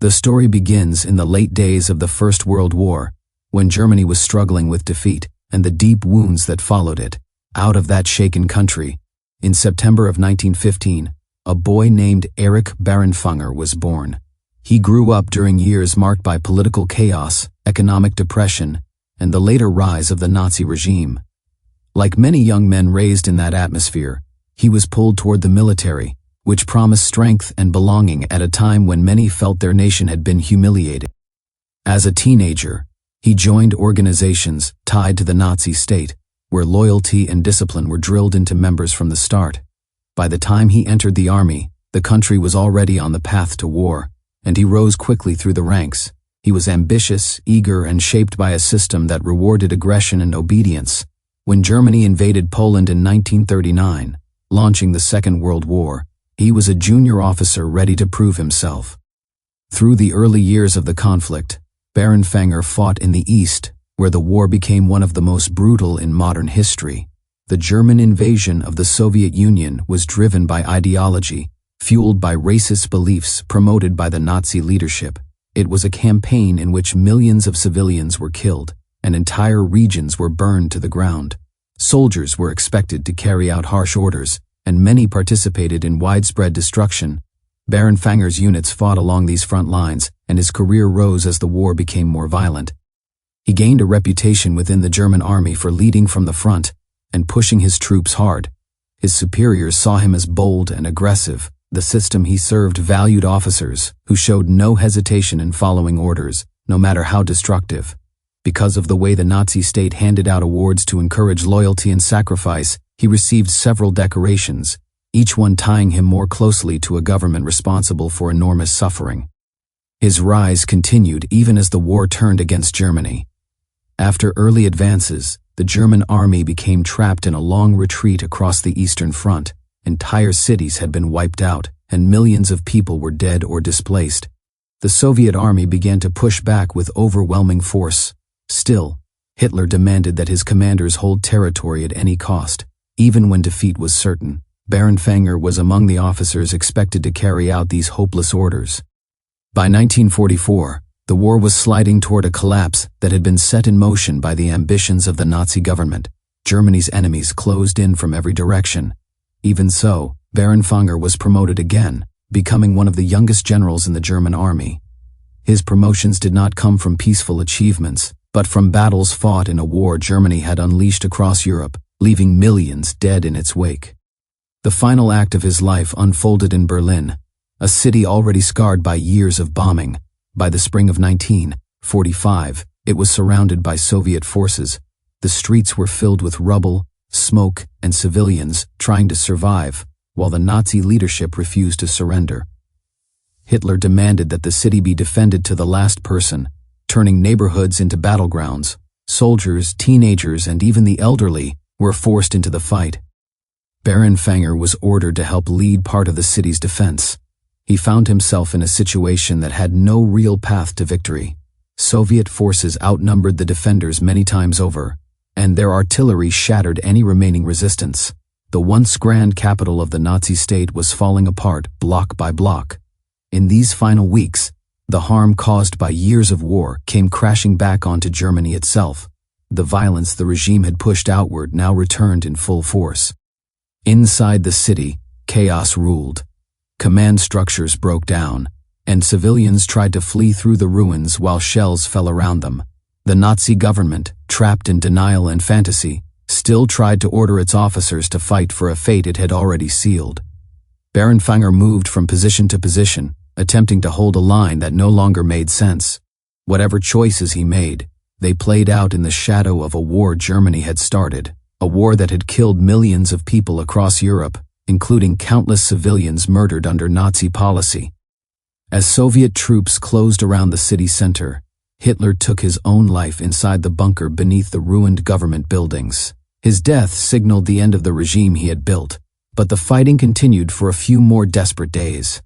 The story begins in the late days of the First World War, when Germany was struggling with defeat and the deep wounds that followed it. Out of that shaken country, in September of 1915, a boy named Erich Bärenfänger was born. He grew up during years marked by political chaos, economic depression, and the later rise of the Nazi regime. Like many young men raised in that atmosphere, he was pulled toward the military, which promised strength and belonging at a time when many felt their nation had been humiliated. As a teenager, he joined organizations tied to the Nazi state, where loyalty and discipline were drilled into members from the start. By the time he entered the army, the country was already on the path to war, and he rose quickly through the ranks. He was ambitious, eager, and shaped by a system that rewarded aggression and obedience. When Germany invaded Poland in 1939, launching the Second World War, he was a junior officer ready to prove himself. Through the early years of the conflict, Barenfanger fought in the East, where the war became one of the most brutal in modern history. The German invasion of the Soviet Union was driven by ideology, fueled by racist beliefs promoted by the Nazi leadership. It was a campaign in which millions of civilians were killed, and entire regions were burned to the ground. Soldiers were expected to carry out harsh orders, and many participated in widespread destruction. Barenfanger's units fought along these front lines, and his career rose as the war became more violent. He gained a reputation within the German army for leading from the front and pushing his troops hard. His superiors saw him as bold and aggressive. The system he served valued officers who showed no hesitation in following orders, no matter how destructive. Because of the way the Nazi state handed out awards to encourage loyalty and sacrifice, he received several decorations, each one tying him more closely to a government responsible for enormous suffering. His rise continued even as the war turned against Germany. After early advances, the German army became trapped in a long retreat across the Eastern Front. Entire cities had been wiped out, and millions of people were dead or displaced. The Soviet army began to push back with overwhelming force. Still, Hitler demanded that his commanders hold territory at any cost, even when defeat was certain. Barenfanger was among the officers expected to carry out these hopeless orders. By 1944, the war was sliding toward a collapse that had been set in motion by the ambitions of the Nazi government. Germany's enemies closed in from every direction. Even so, Barenfanger was promoted again, becoming one of the youngest generals in the German army. His promotions did not come from peaceful achievements, but from battles fought in a war Germany had unleashed across Europe, leaving millions dead in its wake. The final act of his life unfolded in Berlin, a city already scarred by years of bombing. By the spring of 1945, it was surrounded by Soviet forces. The streets were filled with rubble, smoke, and civilians trying to survive, while the Nazi leadership refused to surrender. Hitler demanded that the city be defended to the last person, turning neighborhoods into battlegrounds. Soldiers, teenagers, and even the elderly were forced into the fight. Barenfanger was ordered to help lead part of the city's defense. He found himself in a situation that had no real path to victory. Soviet forces outnumbered the defenders many times over, and their artillery shattered any remaining resistance. The once grand capital of the Nazi state was falling apart block by block. In these final weeks, the harm caused by years of war came crashing back onto Germany itself. The violence the regime had pushed outward now returned in full force. Inside the city, chaos ruled. Command structures broke down, and civilians tried to flee through the ruins while shells fell around them. The Nazi government, trapped in denial and fantasy, still tried to order its officers to fight for a fate it had already sealed. Barenfanger moved from position to position, attempting to hold a line that no longer made sense. Whatever choices he made, they played out in the shadow of a war Germany had started, a war that had killed millions of people across Europe, including countless civilians murdered under Nazi policy. As Soviet troops closed around the city center, Hitler took his own life inside the bunker beneath the ruined government buildings. His death signaled the end of the regime he had built, but the fighting continued for a few more desperate days.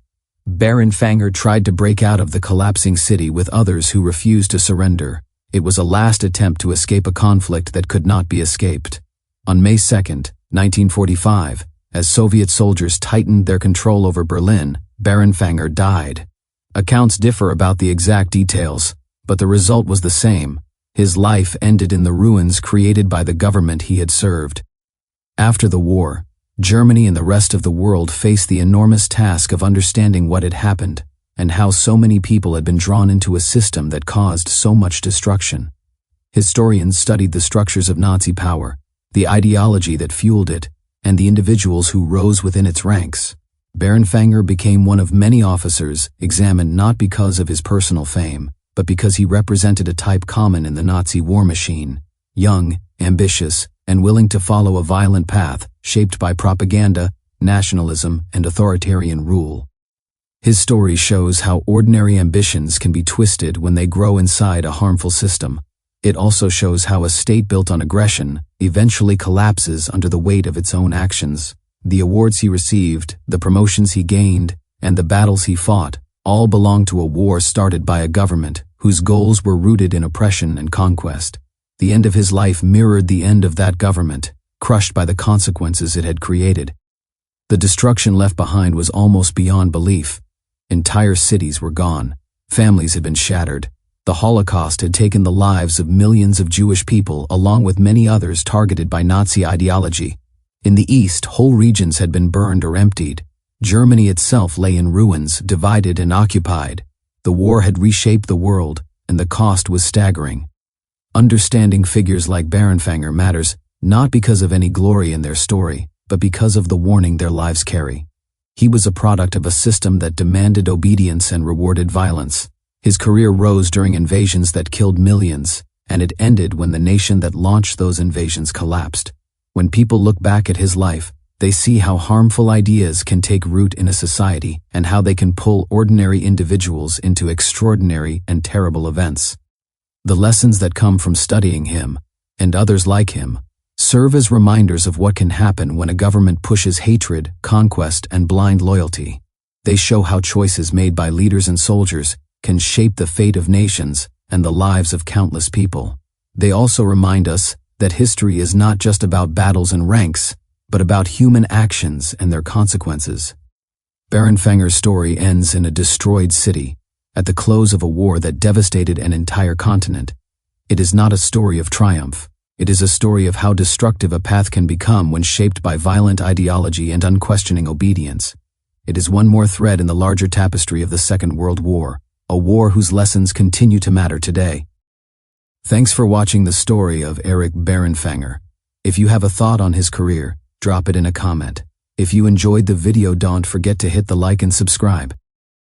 Barenfanger tried to break out of the collapsing city with others who refused to surrender. It was a last attempt to escape a conflict that could not be escaped. On May 2, 1945, as Soviet soldiers tightened their control over Berlin, Barenfanger died. Accounts differ about the exact details, but the result was the same. His life ended in the ruins created by the government he had served. After the war, Germany and the rest of the world faced the enormous task of understanding what had happened and how so many people had been drawn into a system that caused so much destruction. Historians studied the structures of Nazi power, the ideology that fueled it, and the individuals who rose within its ranks. Bärenfänger became one of many officers examined not because of his personal fame, but because he represented a type common in the Nazi war machine: young, ambitious, and willing to follow a violent path shaped by propaganda, nationalism, and authoritarian rule. His story shows how ordinary ambitions can be twisted when they grow inside a harmful system. It also shows how a state built on aggression eventually collapses under the weight of its own actions. The awards he received, the promotions he gained, and the battles he fought all belong to a war started by a government whose goals were rooted in oppression and conquest. The end of his life mirrored the end of that government, crushed by the consequences it had created. The destruction left behind was almost beyond belief. Entire cities were gone. Families had been shattered. The Holocaust had taken the lives of millions of Jewish people along with many others targeted by Nazi ideology. In the East, whole regions had been burned or emptied. Germany itself lay in ruins, divided and occupied. The war had reshaped the world, and the cost was staggering. Understanding figures like Barenfanger matters not because of any glory in their story, but because of the warning their lives carry. He was a product of a system that demanded obedience and rewarded violence. His career rose during invasions that killed millions, and it ended when the nation that launched those invasions collapsed. When people look back at his life, they see how harmful ideas can take root in a society and how they can pull ordinary individuals into extraordinary and terrible events. The lessons that come from studying him, and others like him, serve as reminders of what can happen when a government pushes hatred, conquest, and blind loyalty. They show how choices made by leaders and soldiers can shape the fate of nations and the lives of countless people. They also remind us that history is not just about battles and ranks, but about human actions and their consequences. Barenfanger's story ends in a destroyed city, at the close of a war that devastated an entire continent. It is not a story of triumph. It is a story of how destructive a path can become when shaped by violent ideology and unquestioning obedience. It is one more thread in the larger tapestry of the Second World War, a war whose lessons continue to matter today. Thanks for watching the story of Erich Bärenfänger. If you have a thought on his career, drop it in a comment. If you enjoyed the video, don't forget to hit the like and subscribe.